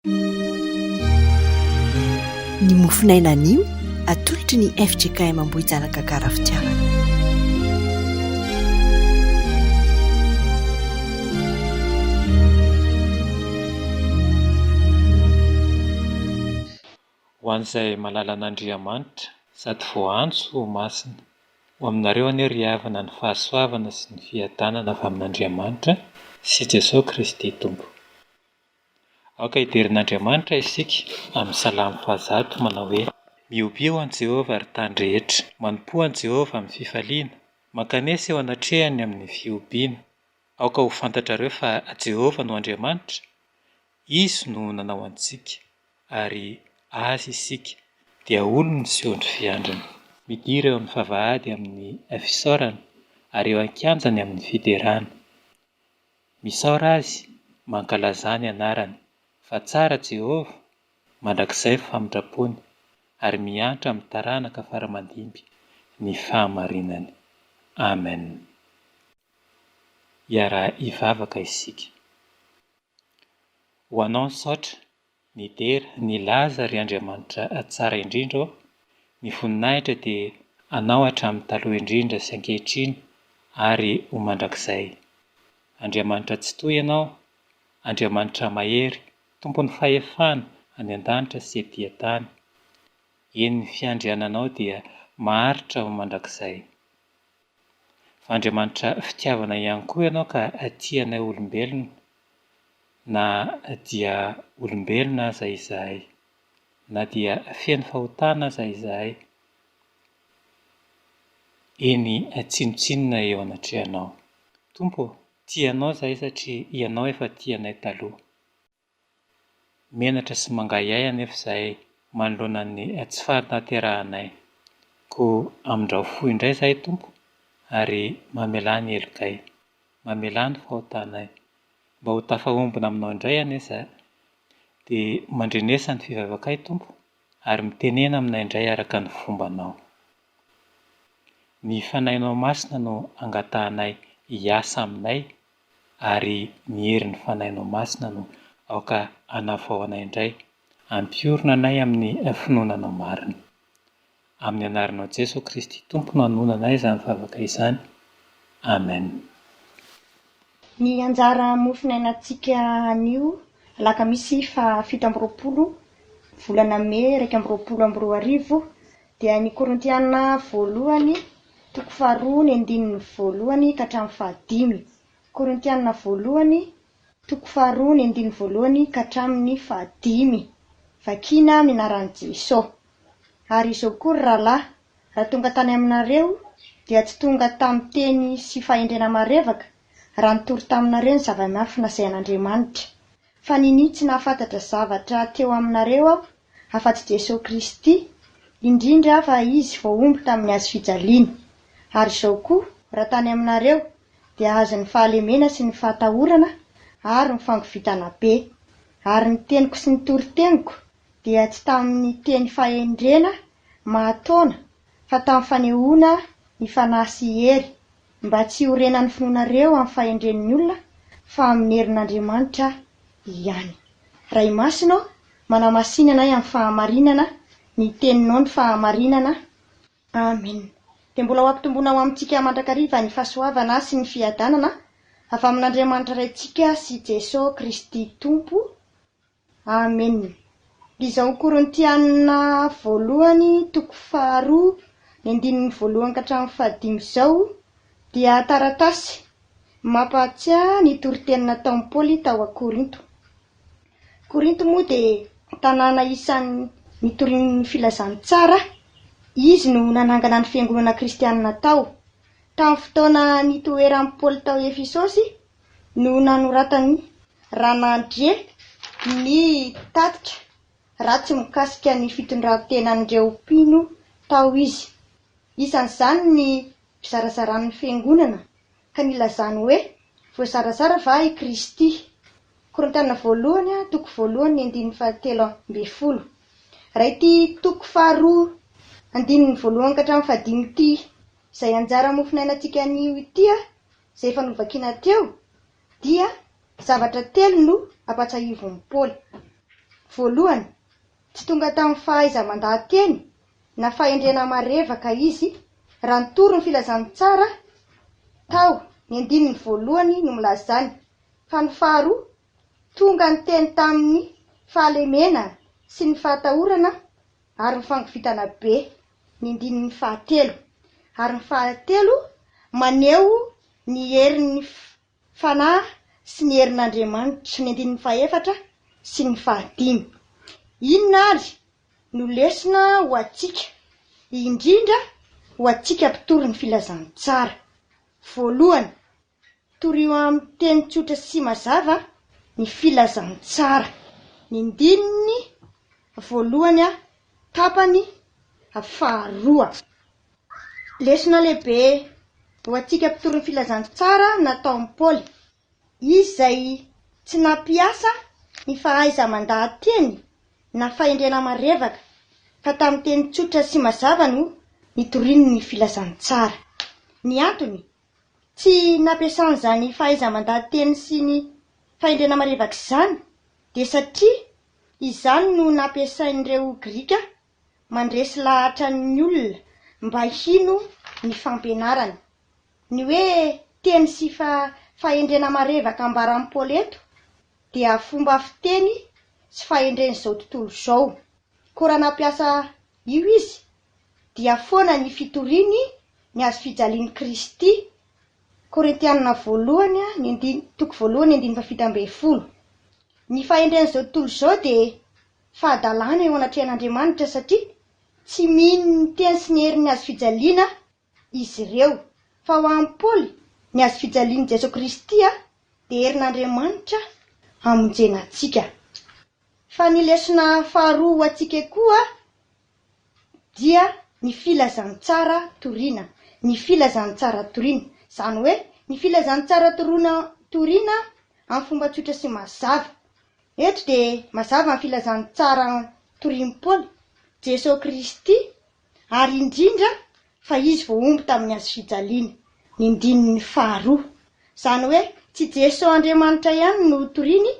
Ny mofinaina anio atolotry ny FJKM Ambohijanaka Karafitiavana. Ho an'izay malala an'Andriamanitra sady voantso ho masina, ho aminareo anie ry havana ny fahasoavana sy ny fiadanana avy amin'Andriamanitra sy Jesosy Kristy Tompo. Aoka hiderin'Andriamanitra isika amin'ny Salamy 100 manao hoe: miobio an Jehova ary tany rehetra, manompo an Jehova amin'ny fifaliana, mankanesa eo anatrehany amin'ny fiobiana. Aoka ho fantatrareo fa Jehova no Andriamanitra, izy no nanao antsika, ary azy isika dia olony sy ondry fiandrina. Midira eo amin'ny vavahady amin'ny fisaorana, ary eo an-kianjany amin'ny fiderana. Misaora azy, mankalaza ny anarany, fa tsara Jehova, mandrakizay famindrapony, ary miantra amin'ny taranaka faramandimby ny fahamarinany. Amen. Iara hivavaka isika. Ho anao misaotra, ny dera, ny laza ry Andriamanitra tsara indrindra ao, ny voninahitra dia anao hatramin'ny taloha indrindra sy ankehitriny ary ho mandrakizay. Andriamanitra tsy toy ianao, Andriamanitra mahery, tompon'ny fahefana any an-danitra sy etỳ an-tany. Eny ny fiandriananao dia maharitra ho mandrakizay. Fa Andriamanitra fitiavana ihany koa ianao ka tianay olombelona, na dia olombelona aza izahay, na dia feno fahotana aza izahay, eny tsinotsinona eo anatrehanao. Tompo, tianao izahay satria ianao efa tianay taloha. Menatra sy mangahay anefa izahay manoloana ny tsy fahatanterahanay. Koa amin'izao fohy indray izahay Tompo, ary mamelà ny helokay, mamelà ny fahotanay. Mba ho tafahombona aminao indray anesa, dia mandrenesa ny fivavakay Tompo, ary mitenena aminay indray araka ny fombanao. Ny fanahinao masina no angatahanay hiasa aminay, ary ny herin'ny fanahinao masina no aoka hanavaonay indray, ampiorina anay amin'ny finoananao marina. Amin'ny anaranao Jesosy Kristy Tompo no hanonanay izany vavaka izany. Amen. Ny anjara mofinainantsika anio alakamisy 7 volana May 2024 dia ny Korintiana 1:2 ka hatramin'ny 5. Korintiana 1:2 ka hatramin'ny 5. Vakina amin'ny anaran'i Jesosy. Ary izao koa rahalahy, raha tonga tany aminareo dia tsy tonga tamin'ny teny sy fahendrena marevaka, raha nitory taminareo ny zava-miafina nasain'Andriamanitra. Fa ninitsy nahafantatra zavatra teo aminareo aho, afa-tsy Jesosy Kristy, indrindra fa izy vao omby tamin'ny hazo fijaliana. Ary izao koa, raha tany aminareo dia azo ny fahalemena sy ny fahatahorana ary ny fangovitana be. Ary ny teniko sy ny toriteniko dia tsy tamin'ny teny fahendrena mahataona, fa tamin'ny fanehoana ny fanahy sy hery, mba tsy horenan'ny finoanareo amin'ny fahendren'ny olona, fa amin'ny herin'Andriamanitra ihany. Ray Masina, manamasinana anay amin'ny fahamarinana, ny teninao ny fahamarinana. Amen. Dia mbola ho ampitomboana amintsika mandrakariva ny fahasoavana sy ny fiadanana avy amin'Andriamanitra raintsika sy Jesosy Kristy Tompo. Amen. Izao Korintiana 1:2 ka hatramin'ny 5 izao dia taratasy mampahatsiahy ny toritenina nataon'i Paoly tao a Korinto. Korinto moa dia tanàna isan'ny nitorian'ny filazantsara. Izy no nanangana ny fiangonana kristianina tao. Tamin'ny fotoana nitoeran'i Paoly tao Efesosy no nanoratany raha nandre ny tatitra ratsy mikasika ny fitondran-tenan'ireo mpino tao izy. Isan'izany ny fizarazarany fiangonana, ka nilazany hoe voazarazara va i Kristy. Korintiana 1:1-7. Raha ity 2:1 ka hatramin'ny 5 ity, izay anjara mofinainantsika anio ity izay efa novakina teo, dia zavatra telo no ampatsahivon'i Paoly. Voalohany, tsy tonga tamin'ny fahaiza mandahan-teny na fahendrena marevaka izy raha nitory ny filazantsara tao ny andininy voalohany no milazany. Fa ny faharoa, tonga ny teny tamin'ny fahalemena sy ny fahatahorana ary ny fangovitana be ny andininy fahatelo. Ary ny fahatelo maneho ny herin'ny fanahy sy ny herin'Andriamanitra ny andininy fahaefatra sy ny fahadimy. Inona ary no lesona ho atsika, indrindra ho atsika mpitory ny filazantsara? Voalohany, torio amin'ny teny tsotra sy mazava ny filazantsara. Ny andininy voalohany tapany faharoa. Lesona lehibe ho atsika mpitory ny filazantsara nataon'i Paoly, izy izay tsy nampiasa ny fahaiza mandahan-teny na fahendrena marevaka fa tamin'ny teny tsotra sy mazava no nitoriany ny filazantsara. Ny antony, tsy nampiasan'izany fahaiza mandahan-teny sy ny fahendrena marevaka izany dia satria izany no nampiasain'ireo Grika mandresy lahatra ny olona mba hino ny fampianarany. Ny hoe teny sy fahendrena marevaka ambaran'i Paoly eto dia fomba fiteny sy fahendren'izao tontolo izao. Koa raha nampiasa io izy dia foana ny fitoriany ny azo fijalian'i Kristy. Korintianina voalohany toko voalohany andininy fafito ambin'ny folo. Ny fahendren'izao tontolo izao dia fahadalàna eo anatrehan'Andriamanitra satria tsy mino ny teny sy ny herin'ny azo fijaliana izy ireo. Fa ho an'i Paoly ny azo fijalian'i Jesosy Kristy dia herin'Andriamanitra hamonjena antsika. Fa ny lesona faharoa ho atsika koa dia ny filazantsara toriana. Ny filazantsara toriana, izany hoe ny filazantsara toriana amin'ny fomba tsotra sy mazava. Eto dia mazava ny filazantsara torian'i Paoly, Jesosy Kristy, ary indrindra fa izy vao omby tamin'ny azo fijaliana. Ny andininy faharoa, izany hoe tsy Jesosy Andriamanitra ihany no toriany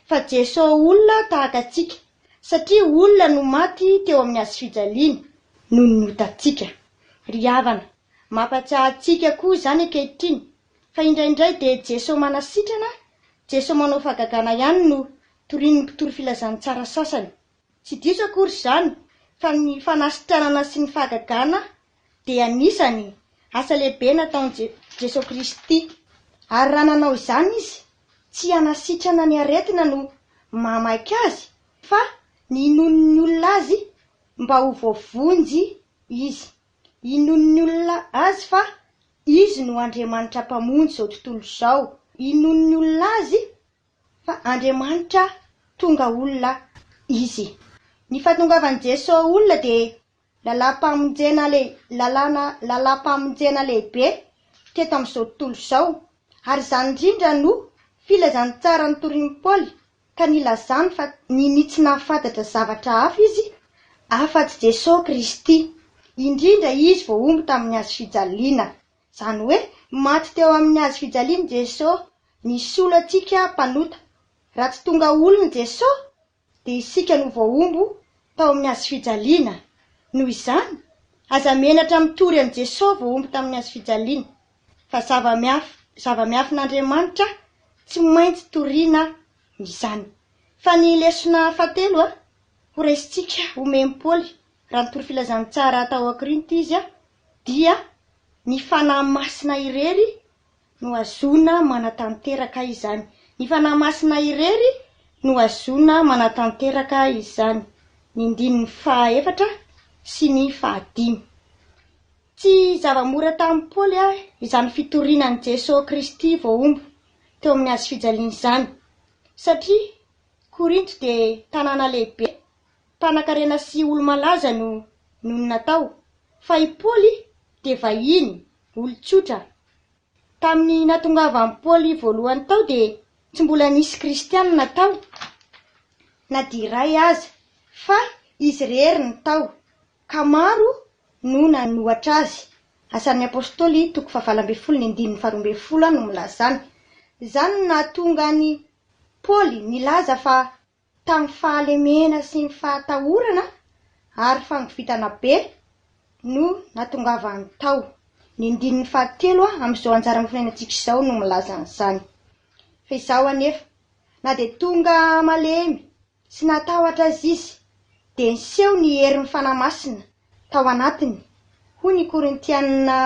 fa Jesosy olona tahaka atsika, satria olona no maty teo amin'ny azo fijaliana no notatsika. Ry havana, mampatsiahy atsika koa izany ankehitriny fa indraindray dia Jesosy manasitrana, Jesosy manao fahagagana ihany no toriany ny mpitory filazantsara sasany. Tsy diso akory izany fa ny fanasitranana sy ny fahagagana dia anisany asa lehibe nataon'i Jesosy Kristy. Ary raha nanao izany izy, tsy hanasitrana ny aretina no mamaika azy, fa ninon'ny olona azy mba ho voavonjy izy. Inon'ny olona azy fa izy no Andriamanitra mpamonjy izao tontolo izao. Inon'ny olona azy fa Andriamanitra tonga olona izy. Ny fahatongavan'i Jesosy olona dia lalam-pamonjena lehibe teto amin'izao tontolo izao. Ary izany indrindra no filazantsara nitorian'i Paoly ka nilazany fa ninitsy nahafantatra zavatra hafa izy afa-tsy Jesosy Kristy. Indrindra izy vao omby tamin'ny azo fijaliana. Izany hoe maty teo amin'ny azo fijaliana Jesosy, nisolo antsika mpanota. Raha tsy tonga olona Jesosy dia isika no vao ombo tao amin'ny azo fijaliana. Noho izany, aza menatra mitory an'i Jesosy vao omby tamin'ny azo fijaliana. Fa zava-miafin'Andriamanitra tsy maintsy toriana izany. Fa ny lesona fahatelo ho raisintsika omeny Paoly raha nitory filazantsara tao a-Korinty izy dia ny fanahy masina irery no azona manatanteraka izany. Ny fanahy masina irery no azona manatanteraka izany. Ny andininy fahaefatra sy ny fahadimy. Tsy zava-mora tamin'i Paoly izany fitorianan'i Jesosy Kristy vao omby teo amin'ny azo fijaliana izany, satria Korinto dia tanàna lehibe, mpanan-karena sy olo-malaza no natao. Fa i Paoly dia vahiny, olon-tsotra. Tamin'ny nahatongavan'i Paoly voalohany tao dia tsy mbola nisy kristianina tao na dia iray aza, fa izy rery ny tao, ka maro no nanohatra azy. Asan'ny apôstôly toko 12:12 no milazany. Izany nahatonga ny Paoly nilaza fa tamin'ny fahalemena sy ny fahatahorana ary fagnovitana be no natongavany tao. Ny andininy fahatelo amin'izao anjara mifinainantsika izao no milaza an'izany. Fa izao anefa na dia tonga malemy sy natahotra azy izy dia niseho ny herin'ny fanamasina tao anatiny. Hoy ny Korintianina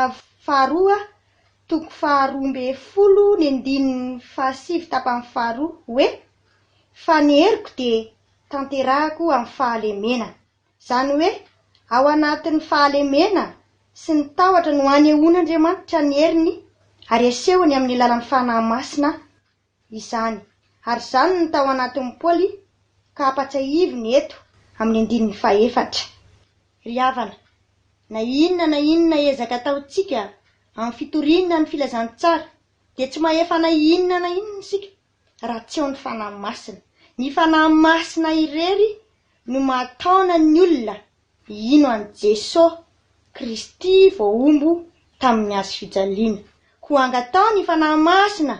2:12 ny andininy 7:2 hoe fa ny heriko dia tanterahako amin'ny fahalemena. Izany hoe ao anatin'ny fahalemena sy ny tahotra no anehoan'Andriamanitra ny heriny ary asehony amin'ny alalan'ny fanahy masina izany. Ary izany no tao anatin'ny Paoly ka apatsahiviny eto amin'ny andininy 4. Ry havana, na inona ezaka ataontsika amin'ny fitoriana ny filazantsara dia tsy maefa na inona isika raha tsy eo ny fanahy masina. Ny fanahy masina irery no mahataona ny olona ino an' Jesosy Kristy voaombo tamin'ny hazo fijaliana. Ko angatao ny fanahy masina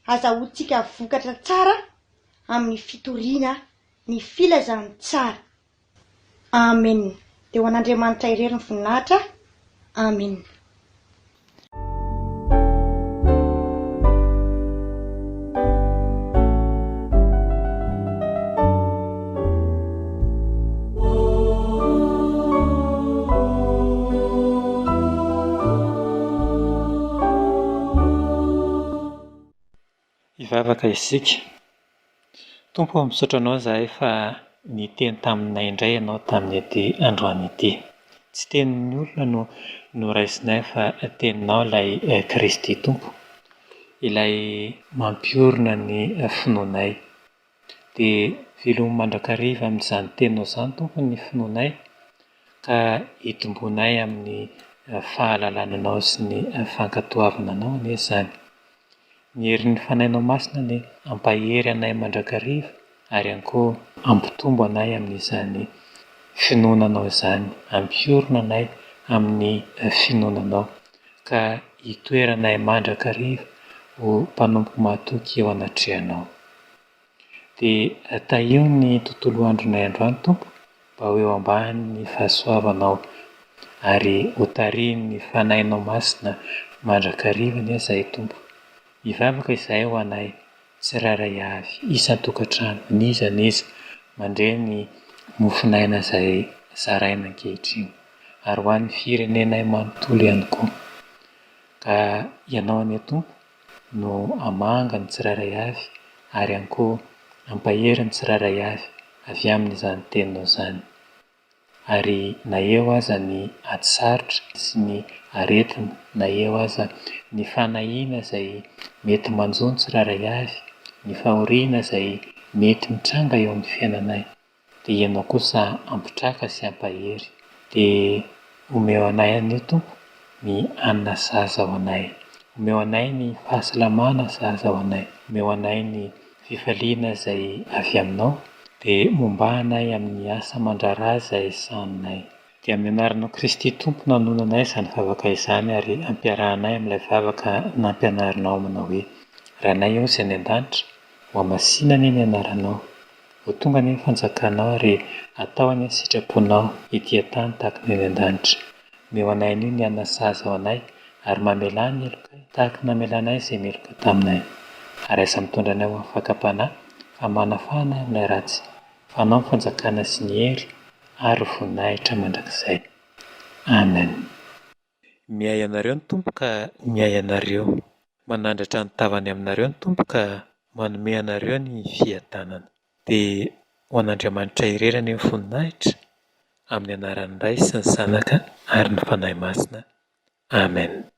azahoantsika vokatra tsara amin'ny fitoriana ny filazantsara. Amen. Dia ho an'Andriamanitra irery ny voninahitra. Amen. Hivavaka isika. Tompo, misaotra anao izahay fa niteny taminay indray ianao tamin'ny ety androany ity. Tsy tenin'ny olona no raisinay fa teninao ilay Kristy Tompo, ilay mampiorina ny finoanay. Dia velomy mandrakariva amin'izany teninao izany Tompo ny finoanay ka hitombonay amin'ny fahalalananao sy ny fankatoavananao anie izany. Ny herin'ny fanahinao masina ny ampahery anay mandrakariva ary ihany koa ampitombo anay amin'izany finoananao izany, ampiorina anay amin'ny finoananao ka hitoeranay mandrakariva ho mpanompo mahatoky eo anatrehanao. Dia tahio ny tontolo andronay androany Tompo mba ho eo ambany ny fahasoavanao ary ho tarihin'ny fanahinao masina mandrakariva anie izahay Tompo. Hivavaka izahay ho anay tsirairay avy isan-tokantrano niza mandre ny mofinaina izay zaraina ankehitriny ary ho an'ny firenenay manontolo ihany koa. Ka ianao anie Tompo no hamanga ny tsirairay avy ary ihany koa ampahery ny tsirairay avy amin'izany teninao izany. Ary na eo aza ny ady sarotra sy ny aretina, na eo aza ny fanahiana izay mety manjo ny tsirairay avy, ny fahoriana izay mety mitranga eo amin'ny fiainanay, dia ianao kosa ampitraka sy ampahery. Dia omeo anay anio Tompo ny hanina zaza ho anay, omeo anay ny fahasalamana zaza ho anay, omeo anay ny fifaliana izay avy aminao, dia momba anay amin'ny asa aman-draharaha izay saninay. Dia amin'ny anaranao Kristy Tompo nanonanay izany vavaka izany ary ampiarahanay amin'ilay vavaka nampianarinao manao hoe: rahanay eo izay any an-danitra, ho amasinana ny anaranao, ho tonga ny fanjakanao ary atao any sitraponao ety an-tany tahaka ny any an-danitra. Omeo anay anio ny hanina zaza ho anay ary mamelà ny heloka tahaka namelanay izay meloka taminay. Ary aza mitondra anay ho amin'ny fakapanahy, fa manafahana amin'ilay ratsy, fa anao ny fanjakana sy ny hery ary voninahitra mandrakizay. Amen. Miay anareo ny Tompo ka miay anareo. Manandratra ny tavany aminareo ny Tompo ka manome anareo ny fiadanana. Dia ho an'Andriamanitra irery ny voninahitra, amin'ny anaran'ny Ray sy ny Zanaka ary ny Fanahy Masina. Amen.